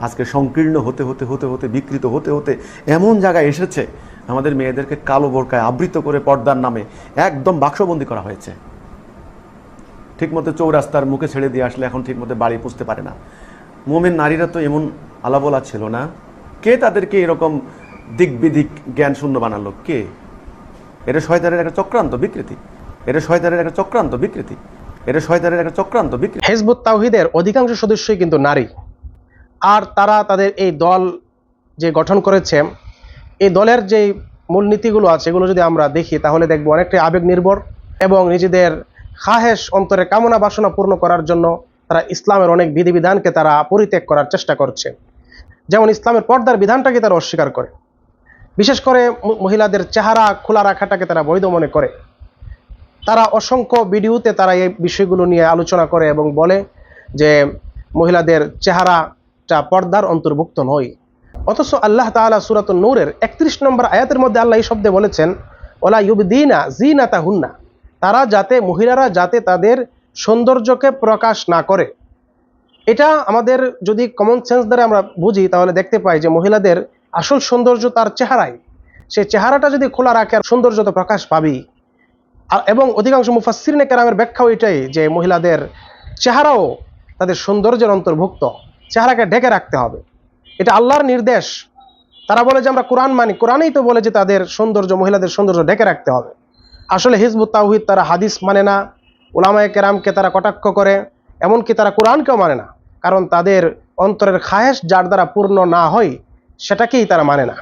আজকে সংকীর্ণ হতে হতে হতে হতে বিকৃত হতে হতে এমন জায়গায় এসেছে, আমাদের মেয়েদেরকে কালো বোরকায় আবৃত করে পর্দার নামে একদম বাক্সবন্দি করা হয়েছে। ঠিকমতো চৌরাস্তার মুখে ছেড়ে দিয়ে আসলে এখন ঠিকমতো বাড়ি পুষতে পারে না। মোমেন নারীরা তো এমন আলাবলা ছিল না। কে তাদেরকে এরকম দিক বিদিক জ্ঞান শূন্য বানালো? কে? এটা শয়তানের একটা চক্রান্ত বিকৃতি, এটা শয়তানের একটা চক্রান্ত বিকৃতি, এটা শয়তানের একটা চক্রান্ত বিকৃতি। হিজবুত তাওহীদের অধিকাংশ সদস্যই কিন্তু নারী, আর তারা তাদের এই দল যে গঠন করেছে, এই দলের যে মূলনীতিগুলো আছে এগুলো যদি আমরা দেখি তাহলে দেখব অনেকটাই আবেগ নির্ভর এবং নিজেদের খাহেশ অন্তরে কামনা বাসনা পূর্ণ করার জন্য তারা ইসলামের অনেক বিধিবিধানকে তারা পরিত্যাগ করার চেষ্টা করছে। যেমন ইসলামের পর্দার বিধানটাকে তারা অস্বীকার করে, বিশেষ করে মহিলাদের চেহারা খোলা রাখাটাকে তারা বৈধ মনে করে। তারা অসংখ্য ভিডিওতে তারা এই বিষয়গুলো নিয়ে আলোচনা করে এবং বলে যে মহিলাদের চেহারাটা পর্দার অন্তর্ভুক্ত নয়। অথচ আল্লাহ তাআলা সূরাতুন নূরের 31 নম্বর আয়াতের মধ্যে আল্লাহ এই শব্দে বলেছেন, ওয়ালা ইউবদিনা জিনাতাহুন্না, মহিলারা যাতে তাদের সৌন্দর্যকে প্রকাশ না করে। এটা আমাদের যদি কমন সেন্স দ্বারা আমরা বুঝি তাহলে দেখতে পাই যে মহিলাদের আসল সৌন্দর্য তার চেহারায়। সেই চেহারাটা যদি খোলা রাখে সৌন্দর্য তো প্রকাশ পাবেই। এবং অধিকাংশ মুফাসসিরিনে কেরামের ব্যাখ্যাও এটাই যে মহিলাদের চেহারাও তাদের সৌন্দর্যের অন্তর্ভুক্ত, চেহারাকে ঢেকে রাখতে হবে, এটা আল্লাহর নির্দেশ। তারা বলে যে আমরা কোরআন মানি, কোরআনেই তো বলে যে তাদের সৌন্দর্য, মহিলাদের সৌন্দর্য ঢেকে রাখতে হবে। আসলে হিজবুত তাওহীদ তারা হাদিস মানে না, উলামায়ে কেরামকে তারা কটাক্ষ করে, এমনকি তারা কোরআনকেও মানে না, কারণ তাদের অন্তরের খায়েশ যার দ্বারা পূর্ণ না হয় সেটাকেই তারা মানে না।